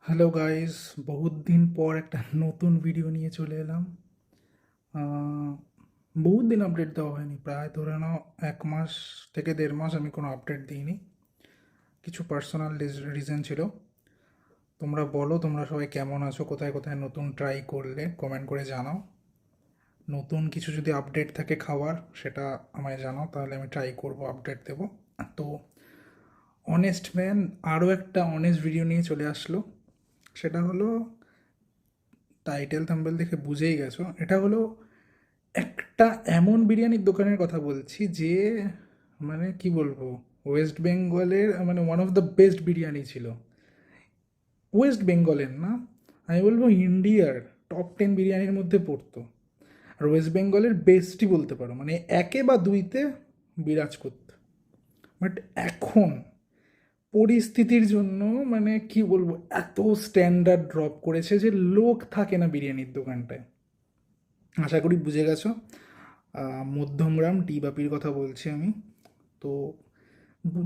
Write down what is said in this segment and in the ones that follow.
Hello guys, বহুত দিন পর একটা নতুন ভিডিও নিয়ে চলে এলাম। বহুত দিন আপডেট দেওয়া হয়নি, প্রায় ধরে নাও 1 মাস থেকে 1.5 মাস আমি কোনো আপডেট দিইনি। কিছু পার্সোনাল রিজন ছিল। তোমরা বলো, তোমরা সবাই কেমন আছো, কোথায় কোথায় নতুন ট্রাই করলে কমেন্ট করে জানাও। নতুন কিছু যদি আপডেট থাকে খাবার, সেটা আমায় জানাও, তাহলে আমি ট্রাই করব আপডেট দেবো। তো অনেস্ট ম্যান আরও একটা অনেস্ট ভিডিও নিয়ে চলে আসলো। সেটা হলো, টাইটেল থাম্বনেল দেখে বুঝেই গেছো, এটা হলো একটা এমন বিরিয়ানির দোকানের কথা বলছি যে, মানে কি বলবো, ওয়েস্ট বেঙ্গলের মানে one of the best biryani ছিল। ওয়েস্ট বেঙ্গলের না, আমি বলবো ইন্ডিয়ার টপ 10 বিরিয়ানির মধ্যে পড়তো। আর ওয়েস্ট বেঙ্গলের বেস্টই বলতে পারো, মানে একে বা দুইতে বিরাজ করতো। বাট এখন পরিস্থিতির জন্য মানে কি বলবো, এত স্ট্যান্ডার্ড ড্রপ করেছে যে লোক থাকে না বিরিয়ানির দোকানটায়। আশা করি বুঝে গেছো। মধ্যমগ্রাম টি বাপির কথা বলছি আমি। তো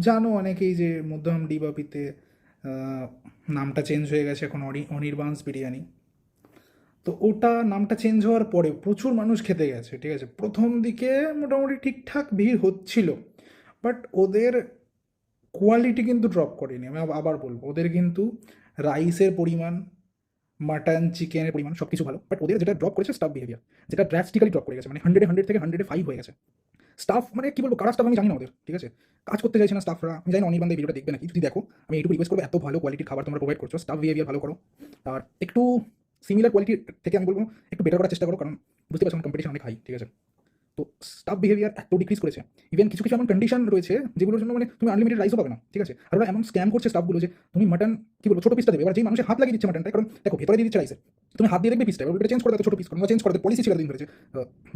জানো অনেকেই যে মধ্যমগ্রাম টি বাপিতে নামটা চেঞ্জ হয়ে গেছে, এখন অনির্বাণস বিরিয়ানি। তো ওটা নামটা চেঞ্জ হওয়ার পরে প্রচুর মানুষ খেতে গেছে, ঠিক আছে। প্রথম দিকে মোটামুটি ঠিকঠাক ভিড় হচ্ছিল, বাট ওদের কোয়ালিটি কিন্তু ড্রপ করেনি। আমি আবার বলবো, ওদের কিন্তু রাইসের পরিমাণ, মাটন চিকেনের পরিমাণ সব কিছু ভালো, বাট ওদের যেটা ড্রপ করেছে স্টাফ বিহেভিয়ার, যেটা ড্রাস্টিক্যালি ড্রপ করে গেছে, মানে 100 থেকে 105 হয়ে গেছে। স্টাফ মানে কি বলবো, কারা স্টাফ আমি জানি না ওদের, ঠিক আছে। কাজ করতে চাইছে না স্টাফরা, আমি জানি না অনির্বাণ ভিডিওটা দেখবে নাকি। যদি দেখো, আমি এইটুকু রিকোয়েস্ট করবো, এত ভালো কোয়ালিটির খাবার তোমরা প্রোভাইড করছো, স্টাফ বিহেভিয়ার ভালো করো। আর একটু সিমিলার কোয়ালিটির থেকে আমি বলবো একটু বেটার করার চেষ্টা করো, কারণ বুঝতে পারছো কম্পিটিশন অনেক হাই, ঠিক আছে। তো স্টাফ বিহেভিয়ার এত ডিক্রিজ করেছে, ইভেন কিছু কিছু এমন কন্ডিশন রয়েছে যেগুলোর জন্য মানে তুমি আনলিমিটেড রাইসও পাবে না, ঠিক আছে। আর ওরা এমন স্ক্যাম করছে স্টাফগুলো যে তুমি মাটন কি বলবো ছোটো পিসটা দেবে, এবার যেই মানুষের হাত লাগিয়ে দিচ্ছে মাটনটা, কারণ দেখো ভেতরে দিয়ে দিচ্ছে রাইসে, তুমি হাত দিয়ে দেখবে পিসটা, এবার চেঞ্জ করে দাও ছোটো পিস করে, চেঞ্জ করে পলিসি ছিল দিন ধরেছে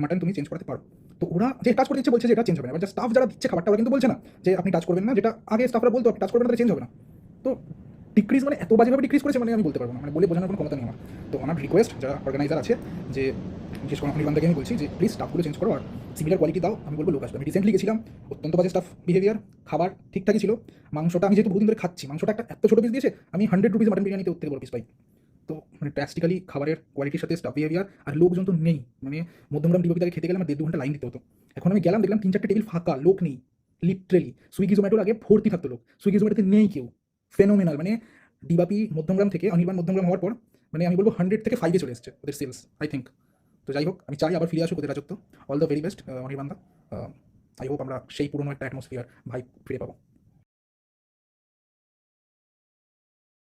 মাটন তুমি চেঞ্জ করতে পারো। তো ওরা যে কাজ করে দিচ্ছে বলছে যে এটা চেঞ্জ হবে না, এবার স্টাফ যারা দিচ্ছে খাবারটা ওরা কিন্তু বলছে না যে আপনি টাচ করবেন না, যেটা আগে স্টাফরা বলতো আপনি টাচ করবেন না চেঞ্জ হবে না। তো ডিক্রিজ মানে এত বাজেভাবে ডিক্রিজ করেছে, মানে আমি বলতে পারবো না, মানে বলে বোঝানোর কোনো ক্ষমতা নেই আমার। তো আমার রিকোয়েস্ট যারা অর্গানাইজার আছে, যে বিশেষ করে অনির্বাণদাকে আমি বলছি যে প্লিজ স্টাফগুলো চেঞ্জ করো আর সিমিলার কোয়ালিটি দাও। আমি বলবো লোক আসবে। আমি রিসেন্টলি গেছিলাম, অত্যন্ত বাজে স্টাফ বিহেভিয়ার, খাবার ঠিকঠাকই ছিল। মাংসটা আমি যেহেতু বহুদিন ধরে খাচ্ছি, মাংসটা একটা এত ছোটো পিস দিয়েছে, আমি 100 রুপিস মাটন বিরিয়ানিতে থেকে বড় পিস পাই। তো মানে ড্রাস্টিক্যালি খাবারের কোয়ালিটির সাথে স্টাফ বিহেভিয়ার আর লোকজন তো নেই, মানে মধ্যমগ্রাম ডিপো থেকে খেতে গেলে আমার 1.5-2 ঘন্টা লাইন দিতে হতো। এখন আমি গেলাম, দেখলাম 3-4টে টেবিল ফাঁকা, লোক নেই, লিটারেলি। সুইগি জোম্যাটোর আগে ভর্তি থাকতো লোক, সুইগি জোম্যাটোতে নেই কেউ। ফেনোমেনাল, মানে ডিবাপি মধ্যমগ্রাম থেকে অনির্বাণ মধ্যমগ্রাম হওয়ার পর মানে আমি বলবো 100 থেকে 5-এ চলে এসছে ওদের সেলস, আই থিঙ্ক। তো যাই হোক, আমি চাই আবার ফিরে আসুক ওদের রাজত্ব। অল দ্য ভেরি বেস্ট অনির্বাণদা। আই হোপ আমরা সেই পুরনো একটা অ্যাটমসফিয়ার ভাই ফিরে পাবো।